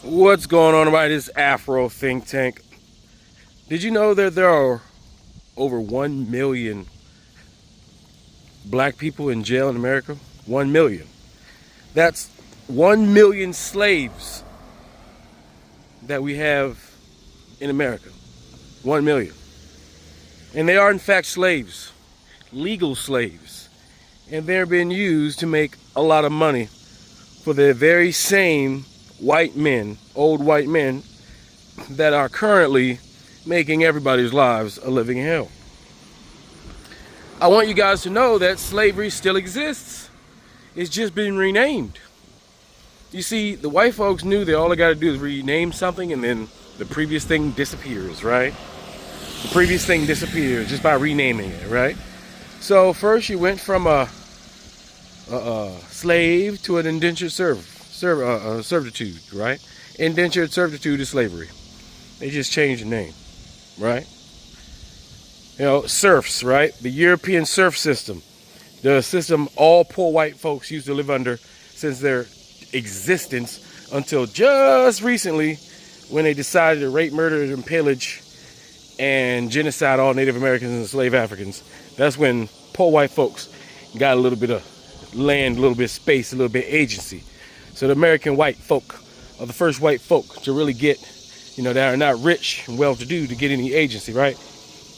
What's going on about this Afro think tank? Did you know that there are over 1 million black people in jail in America? 1 million. That's 1 million slaves that we have in America. 1 million. And they are in fact slaves, legal slaves. And they're being used to make a lot of money for the very same white men, old white men, that are currently making everybody's lives a living hell. I want you guys to know that slavery still exists. It's just been renamed. You see, the white folks knew that all they got to do is rename something and then the previous thing disappears, right? The previous thing disappears just by renaming it, right? So first you went from a slave to an indentured servitude, right? Indentured servitude is slavery. They just changed the name, right? You know, serfs, right? The European serf system, the system all poor white folks used to live under since their existence until just recently when they decided to rape, murder, and pillage and genocide all Native Americans and slave Africans. That's when poor white folks got a little bit of land, a little bit of space, a little bit of agency. So the American white folk are the first white folk to really get, you know, that are not rich and well-to-do to get any agency, right?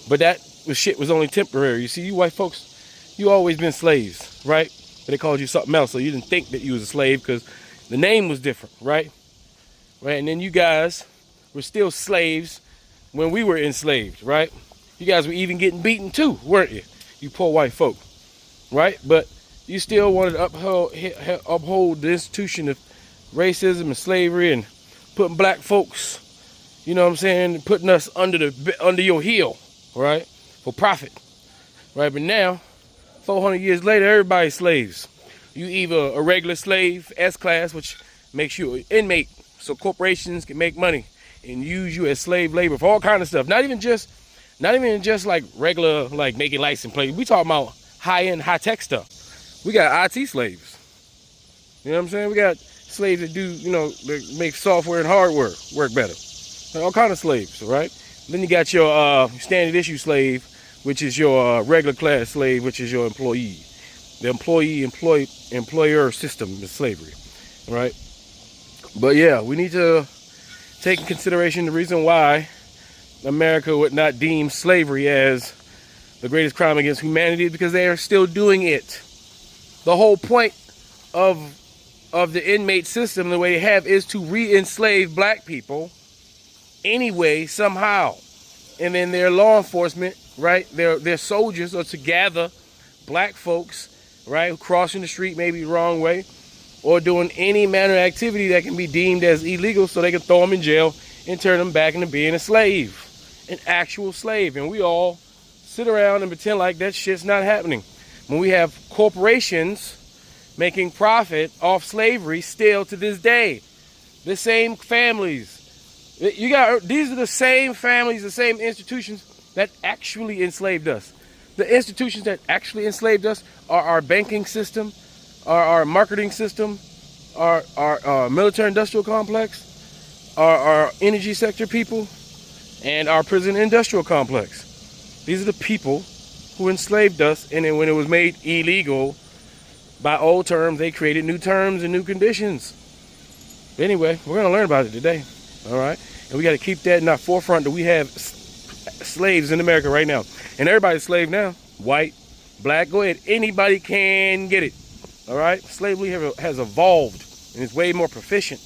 But that shit was only temporary. You see, you white folks, you always been slaves, right? But they called you something else, so you didn't think that you was a slave because the name was different, right? Right, and then you guys were still slaves when we were enslaved, right? You guys were even getting beaten too, weren't you? You poor white folk, right? But you still wanted to uphold the institution of racism and slavery and putting black folks, you know what I'm saying, putting us under your heel, right? For profit, right? But now, 400 years later, everybody's slaves. You either a regular slave, S-class, which makes you an inmate, so corporations can make money and use you as slave labor for all kind of stuff. Not even just like regular, like making license plates. We talking about high-end, high-tech stuff. We got IT slaves. You know what I'm saying? We got slaves that do, you know, that make software and hardware work better. All kind of slaves, right? Then you got your standard issue slave, which is your regular class slave, which is your employee. The employer system is slavery, right? But yeah, we need to take in consideration the reason why America would not deem slavery as the greatest crime against humanity is because they are still doing it. The whole point of the inmate system, the way they have, is to re-enslave black people anyway, somehow. And then their law enforcement, right, their soldiers are to gather black folks, right, crossing the street maybe the wrong way or doing any manner of activity that can be deemed as illegal so they can throw them in jail and turn them back into being a slave, an actual slave. And we all sit around and pretend like that shit's not happening. When we have corporations making profit off slavery still to this day, the same families. These are the same families, the same institutions that actually enslaved us. The institutions that actually enslaved us are our banking system, our marketing system, our military industrial complex, our energy sector people, and our prison industrial complex. These are the people who enslaved us, and then when it was made illegal by old terms, they created new terms and new conditions. But anyway, we're going to learn about it today, all right? And we got to keep that in our forefront that we have slaves in America right now. And everybody's slave now. White, black, go ahead. Anybody can get it. All right? Slavery has evolved and it's way more proficient.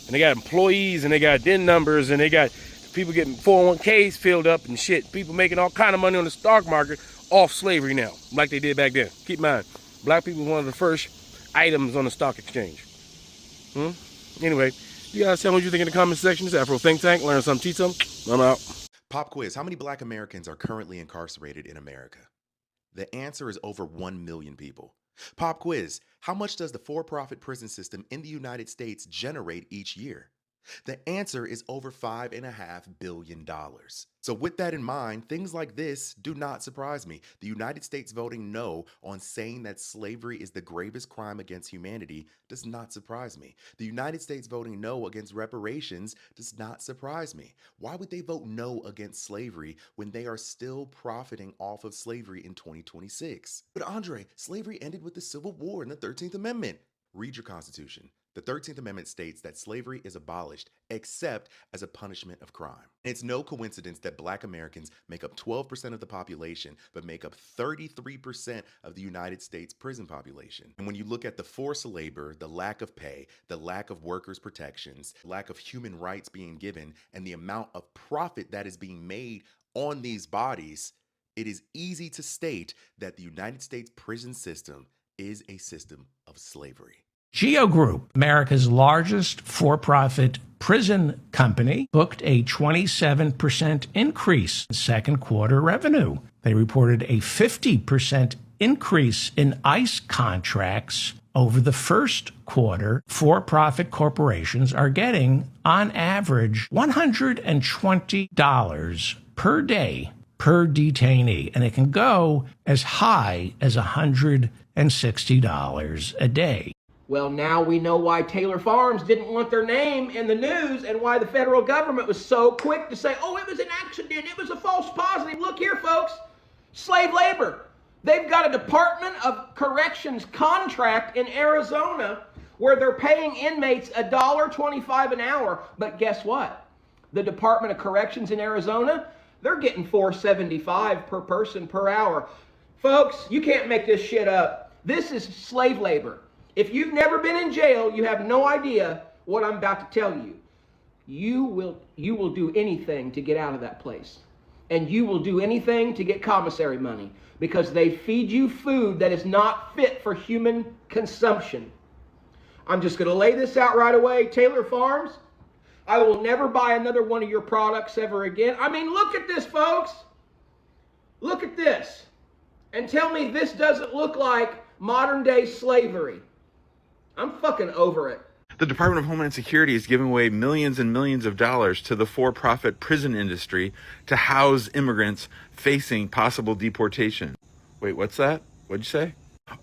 And they got employees and they got DIN numbers and they got people getting 401ks filled up and shit. People making all kind of money on the stock market off slavery now, like they did back then. Keep in mind, black people were one of the first items on the stock exchange. Anyway, you guys tell me what you think in the comment section. It's Afro Think Tank. Learn something, teach something. I'm out. Pop quiz. How many black Americans are currently incarcerated in America? The answer is over 1 million people. Pop quiz. How much does the for-profit prison system in the United States generate each year? The answer is over $5.5 billion. So, with that in mind, things like this do not surprise me. The United States voting no on saying that slavery is the gravest crime against humanity does not surprise me. The United States voting no against reparations does not surprise me. Why would they vote no against slavery when they are still profiting off of slavery in 2026? But Andre, slavery ended with the Civil War and the 13th Amendment. Read your Constitution. The 13th Amendment states that slavery is abolished except as a punishment of crime. And it's no coincidence that Black Americans make up 12% of the population, but make up 33% of the United States prison population. And when you look at the forced labor, the lack of pay, the lack of workers' protections, lack of human rights being given, and the amount of profit that is being made on these bodies, it is easy to state that the United States prison system is a system of slavery. GEO Group, America's largest for-profit prison company, booked a 27% increase in second quarter revenue. They reported a 50% increase in ICE contracts over the first quarter. For-profit corporations are getting, on average, $120 per day per detainee, and it can go as high as $160 a day. Well, now we know why Taylor Farms didn't want their name in the news and why the federal government was so quick to say, oh, it was an accident, it was a false positive. Look here, folks, slave labor. They've got a Department of Corrections contract in Arizona where they're paying inmates $1.25 an hour. But guess what? The Department of Corrections in Arizona, they're getting $4.75 per person per hour. Folks, you can't make this shit up. This is slave labor. If you've never been in jail, you have no idea what I'm about to tell you. You will do anything to get out of that place. And you will do anything to get commissary money because they feed you food that is not fit for human consumption. I'm just going to lay this out right away. Taylor Farms, I will never buy another one of your products ever again. I mean, look at this, folks. Look at this. And tell me this doesn't look like modern day slavery. I'm fucking over it. The Department of Homeland Security is giving away millions and millions of dollars to the for-profit prison industry to house immigrants facing possible deportation. Wait, what's that? What'd you say?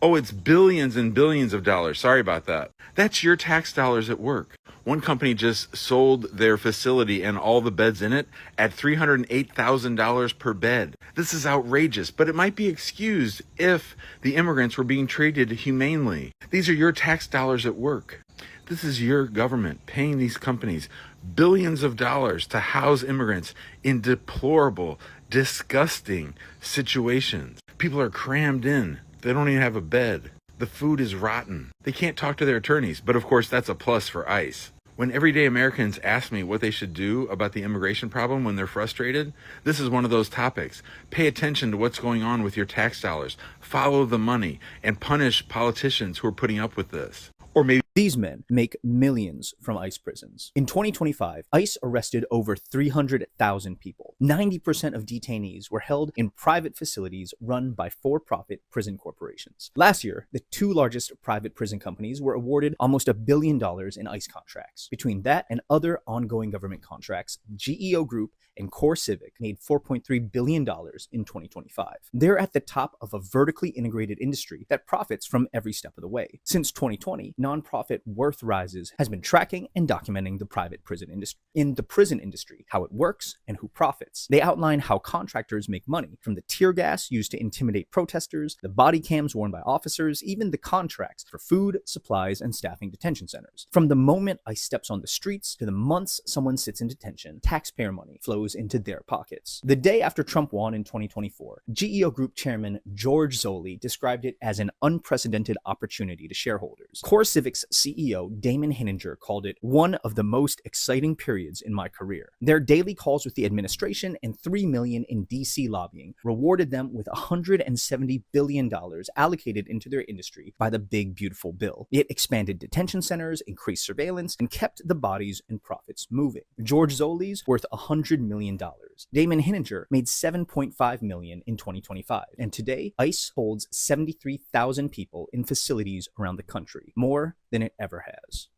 Oh, it's billions and billions of dollars. Sorry about that. That's your tax dollars at work. One company just sold their facility and all the beds in it at $308,000 per bed. This is outrageous, but it might be excused if the immigrants were being treated humanely. These are your tax dollars at work. This is your government paying these companies billions of dollars to house immigrants in deplorable, disgusting situations. People are crammed in. They don't even have a bed. The food is rotten. They can't talk to their attorneys, but of course that's a plus for ICE. When everyday Americans ask me what they should do about the immigration problem when they're frustrated, this is one of those topics. Pay attention to what's going on with your tax dollars. Follow the money and punish politicians who are putting up with this. Or maybe these men make millions from ICE prisons. In 2025, ICE arrested over 300,000 people. 90% of detainees were held in private facilities run by for-profit prison corporations. Last year, the two largest private prison companies were awarded almost $1 billion in ICE contracts. Between that and other ongoing government contracts, GEO Group and Core Civic made $4.3 billion in 2025. They're at the top of a vertically integrated industry that profits from every step of the way. Since 2020, nonprofit Worth Rises has been tracking and documenting the private prison industry how it works, and who profits. They outline how contractors make money, from the tear gas used to intimidate protesters, the body cams worn by officers, even the contracts for food, supplies, and staffing detention centers. From the moment ICE steps on the streets to the months someone sits in detention, taxpayer money flows into their pockets. The day after Trump won in 2024, GEO Group chairman George Zoley described it as an unprecedented opportunity to shareholders. Core Civic's CEO Damon Hinninger called it one of the most exciting periods in my career. Their daily calls with the administration and $3 million in DC lobbying rewarded them with $170 billion allocated into their industry by the Big Beautiful Bill. It expanded detention centers, increased surveillance, and kept the bodies and profits moving. George Zoley's worth $100 million. Damon Hinninger made $7.5 million in 2025, and today ICE holds 73,000 people in facilities around the country, more than it ever has.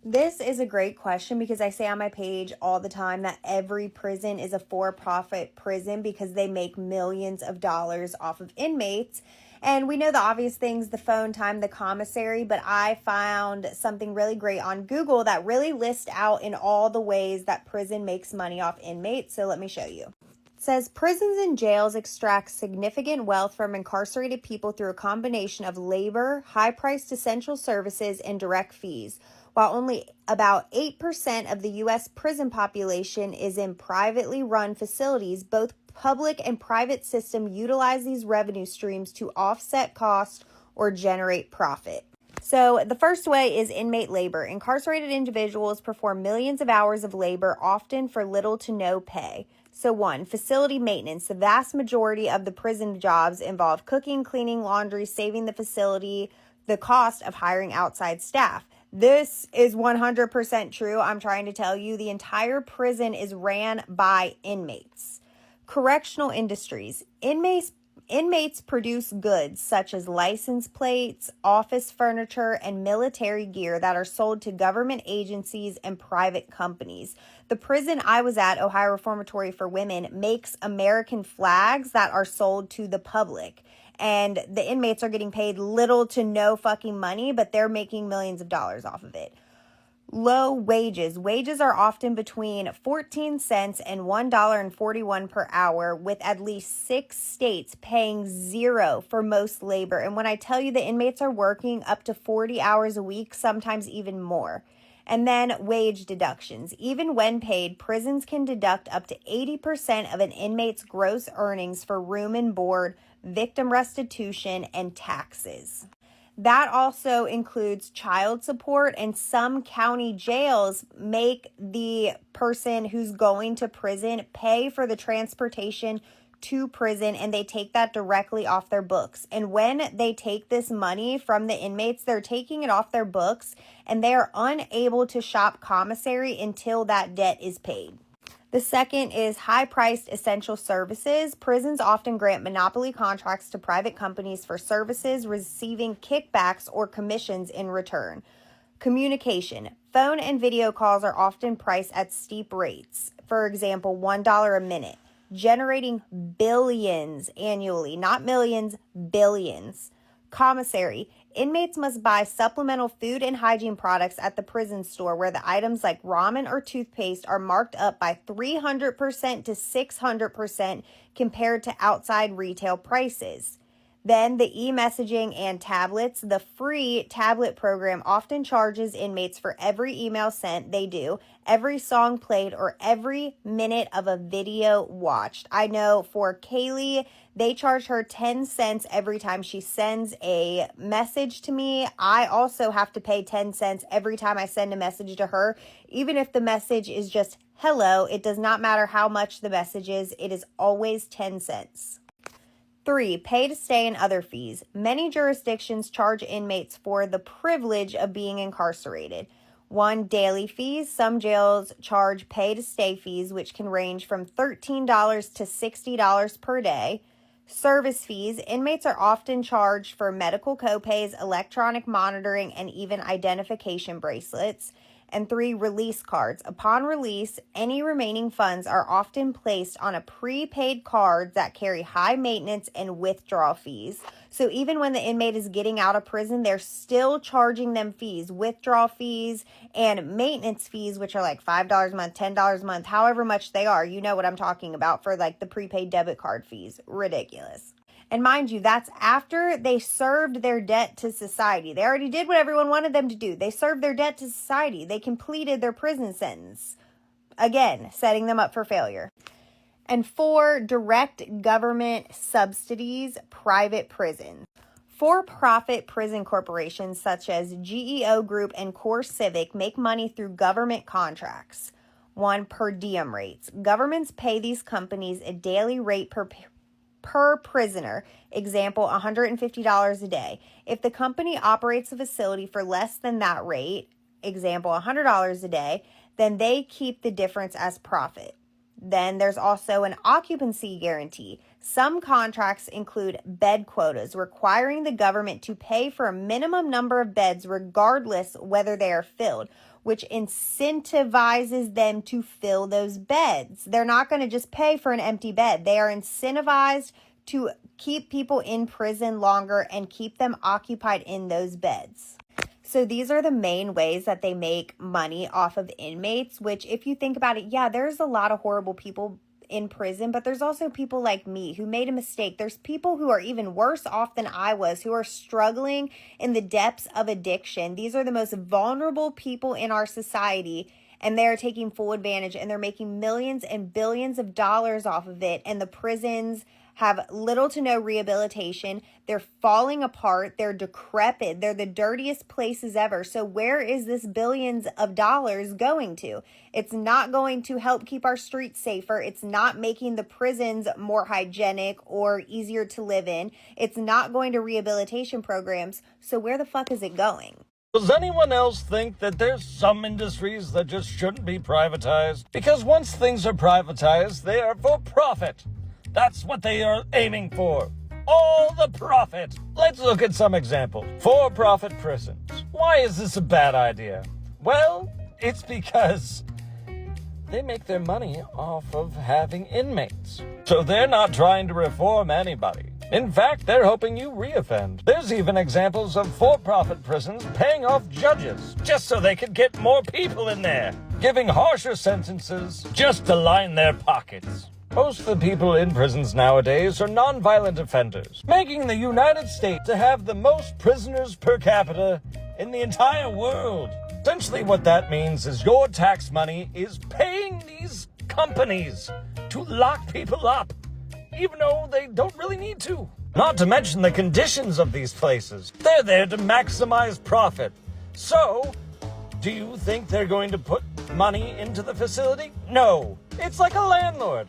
This is a great question because I say on my page all the time that every prison is a for-profit prison because they make millions of dollars off of inmates. And we know the obvious things, the phone time, the commissary, but I found something really great on Google that really lists out in all the ways that prison makes money off inmates. So let me show you. It says prisons and jails extract significant wealth from incarcerated people through a combination of labor, high-priced essential services, and direct fees. While only about 8% of the U.S. prison population is in privately run facilities, both public and private systems utilize these revenue streams to offset costs or generate profit. So the first way is inmate labor. Incarcerated individuals perform millions of hours of labor, often for little to no pay. So 1, facility maintenance. The vast majority of the prison jobs involve cooking, cleaning, laundry, saving the facility, the cost of hiring outside staff. This is 100% true. I'm trying to tell you, the entire prison is ran by inmates. Correctional industries. Inmates produce goods such as license plates, office furniture, and military gear that are sold to government agencies and private companies. The prison I was at, Ohio Reformatory for Women, makes American flags that are sold to the public. And the inmates are getting paid little to no fucking money, but they're making millions of dollars off of it. Low wages. Wages are often between 14 cents and $1.41 per hour, with at least 6 states paying zero for most labor. And when I tell you the inmates are working up to 40 hours a week, sometimes even more. And then wage deductions. Even when paid, prisons can deduct up to 80% of an inmate's gross earnings for room and board, victim restitution, and taxes. That also includes child support, and some county jails make the person who's going to prison pay for the transportation to prison, and they take that directly off their books. And when they take this money from the inmates, they're taking it off their books, and they are unable to shop commissary until that debt is paid. The second is high-priced essential services. Prisons often grant monopoly contracts to private companies for services, receiving kickbacks or commissions in return. Communication. Phone and video calls are often priced at steep rates. For example, $1 a minute, generating billions annually, not millions, billions. Commissary. Inmates must buy supplemental food and hygiene products at the prison store, where the items like ramen or toothpaste are marked up by 300% to 600% compared to outside retail prices. Then the e-messaging and tablets. The free tablet program often charges inmates for every email sent they do, every song played, or every minute of a video watched. I know for Kaylee, they charge her 10 cents every time she sends a message to me. I also have to pay 10 cents every time I send a message to her, even if the message is just hello. It does not matter how much the message is. It is always 10 cents. 3, pay to stay and other fees. Many jurisdictions charge inmates for the privilege of being incarcerated. 1, daily fees. Some jails charge pay to stay fees, which can range from $13 to $60 per day. Service fees. Inmates are often charged for medical copays, electronic monitoring, and even identification bracelets. And 3, release cards. Upon release, any remaining funds are often placed on a prepaid card that carry high maintenance and withdrawal fees. So even when the inmate is getting out of prison, they're still charging them fees, withdrawal fees and maintenance fees, which are like $5 a month, $10 a month, however much they are. You know what I'm talking about for like the prepaid debit card fees. Ridiculous. And mind you, that's after they served their debt to society. They already did what everyone wanted them to do. They served their debt to society. They completed their prison sentence. Again, setting them up for failure. And 4, direct government subsidies, private prisons. For-profit prison corporations such as GEO Group and Core Civic make money through government contracts. 1, per diem rates. Governments pay these companies a daily rate per prisoner, example, $150 a day. If the company operates a facility for less than that rate, example, $100 a day, then they keep the difference as profit. Then there's also an occupancy guarantee. Some contracts include bed quotas, requiring the government to pay for a minimum number of beds regardless whether they are filled. which incentivizes them to fill those beds. They're not going to just pay for an empty bed. They are incentivized to keep people in prison longer and keep them occupied in those beds. So these are the main ways that they make money off of inmates, which if you think about it, yeah, there's a lot of horrible people in prison, but there's also people like me who made a mistake. There's people who are even worse off than I was, who are struggling in the depths of addiction. These are the most vulnerable people in our society, and they're taking full advantage, and they're making millions and billions of dollars off of it. And the prisons have little to no rehabilitation. They're falling apart. They're decrepit. They're the dirtiest places ever. So where is this billions of dollars going to? It's not going to help keep our streets safer. It's not making the prisons more hygienic or easier to live in. It's not going to rehabilitation programs. So where the fuck is it going? Does anyone else think that there's some industries that just shouldn't be privatized? Because once things are privatized, they are for profit. That's what they are aiming for. All the profit. Let's look at some examples. For-profit prisons. Why is this a bad idea? Well, it's because they make their money off of having inmates. So they're not trying to reform anybody. In fact, they're hoping you reoffend. There's even examples of for-profit prisons paying off judges just so they could get more people in there, giving harsher sentences just to line their pockets. Most of the people in prisons nowadays are nonviolent offenders, making the United States to have the most prisoners per capita in the entire world. Essentially what that means is your tax money is paying these companies to lock people up, even though they don't really need to. Not to mention the conditions of these places. They're there to maximize profit. So, do you think they're going to put money into the facility? No. It's like a landlord.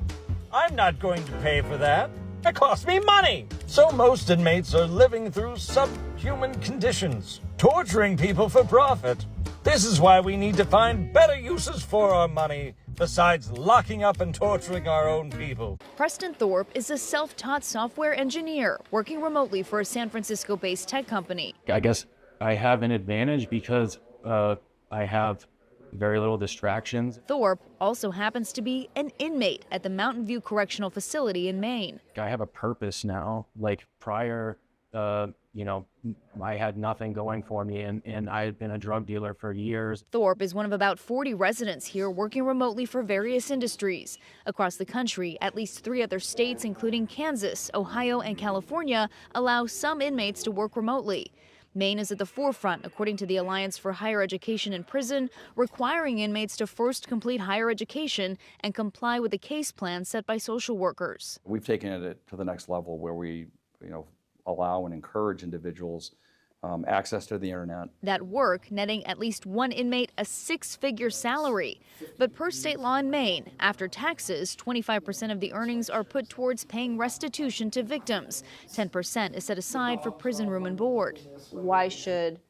I'm not going to pay for that. It costs me money. So most inmates are living through subhuman conditions, torturing people for profit. This is why we need to find better uses for our money besides locking up and torturing our own people. Preston Thorpe is a self-taught software engineer working remotely for a San Francisco-based tech company. I guess I have an advantage because I have very little distractions. Thorpe also happens to be an inmate at the Mountain View Correctional Facility in Maine. I have a purpose now. Like prior, I had nothing going for me, and I had been a drug dealer for years. Thorpe is one of about 40 residents here working remotely for various industries. Across the country, at least 3 other states, including Kansas, Ohio, and California, allow some inmates to work remotely. Maine is at the forefront, according to the Alliance for Higher Education in Prison, requiring inmates to first complete higher education and comply with the case plan set by social workers. We've taken it to the next level where we, allow and encourage individuals access to the internet. That work netting at least one inmate a 6-figure salary. But per state law in Maine, after taxes, 25% of the earnings are put towards paying restitution to victims. 10% is set aside for prison room and board. Why should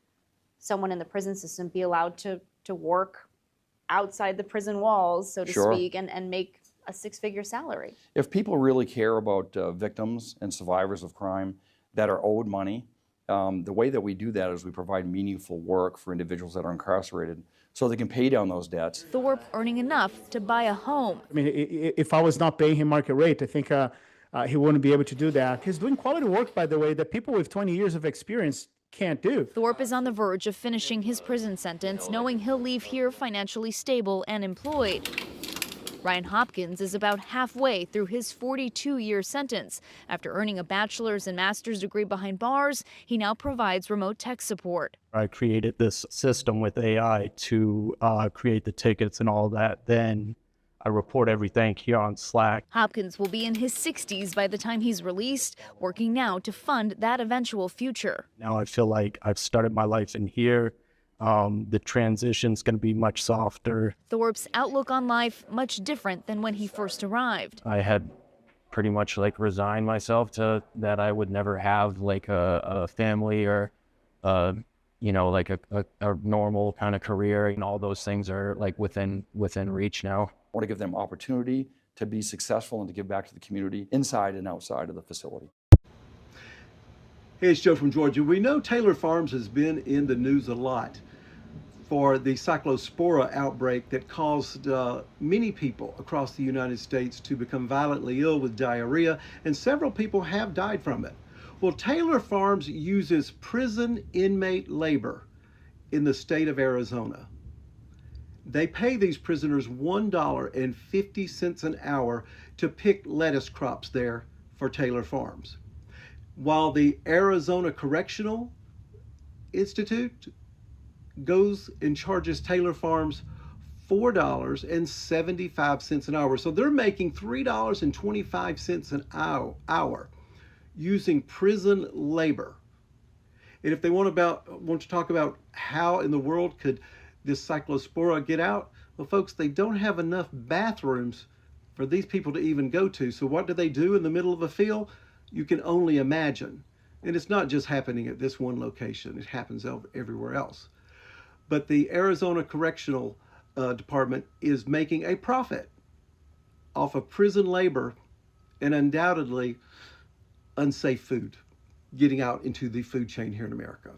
someone in the prison system be allowed to work outside the prison walls, so to speak, and make a 6-figure salary? If people really care about victims and survivors of crime that are owed money, the way that we do that is we provide meaningful work for individuals that are incarcerated so they can pay down those debts. Thorpe earning enough to buy a home. I mean, if I was not paying him market rate, I think he wouldn't be able to do that. He's doing quality work, by the way, that people with 20 years of experience can't do. Thorpe is on the verge of finishing his prison sentence, knowing he'll leave here financially stable and employed. Ryan Hopkins is about halfway through his 42-year sentence. After earning a bachelor's and master's degree behind bars, he now provides remote tech support. I created this system with AI to create the tickets and all that. Then I report everything here on Slack. Hopkins will be in his 60s by the time he's released, working now to fund that eventual future. Now I feel like I've started my life in here. The transition's going to be much softer. Thorpe's outlook on life much different than when he first arrived. I had pretty much resigned myself to that I would never have a family or a normal kind of career, and all those things are within reach now. I want to give them opportunity to be successful and to give back to the community inside and outside of the facility. Hey, it's Joe from Georgia. We know Taylor Farms has been in the news a lot for the cyclospora outbreak that caused many people across the United States to become violently ill with diarrhea, and several people have died from it. Well, Taylor Farms uses prison inmate labor in the state of Arizona. They pay these prisoners $1.50 an hour to pick lettuce crops there for Taylor Farms, while the Arizona Correctional Institute goes and charges Taylor Farms $4.75 an hour. So they're making $3.25 an hour using prison labor. And if they want to talk about how in the world could this cyclospora get out, well, folks, they don't have enough bathrooms for these people to even go to. So what do they do in the middle of a field? You can only imagine. And it's not just happening at this one location. It happens everywhere else. But the Arizona Correctional Department is making a profit off of prison labor and undoubtedly unsafe food getting out into the food chain here in America.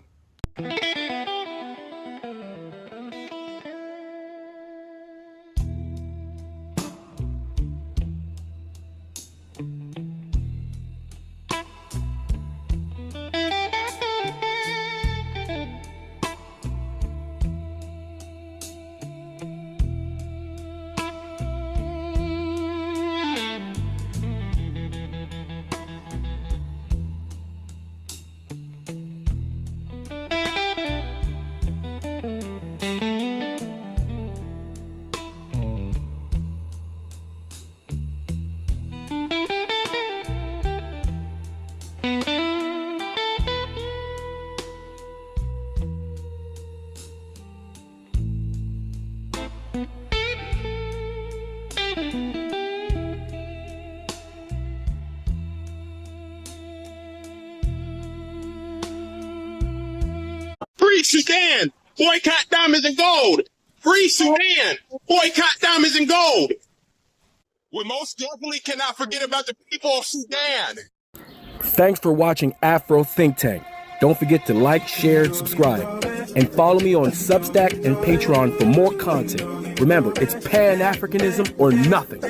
Free Sudan! Boycott diamonds and gold! Free Sudan! Boycott diamonds and gold! We most definitely cannot forget about the people of Sudan! Thanks for watching Afro Think Tank. Don't forget to like, share, and subscribe. And follow me on Substack and Patreon for more content. Remember, it's Pan-Africanism or nothing.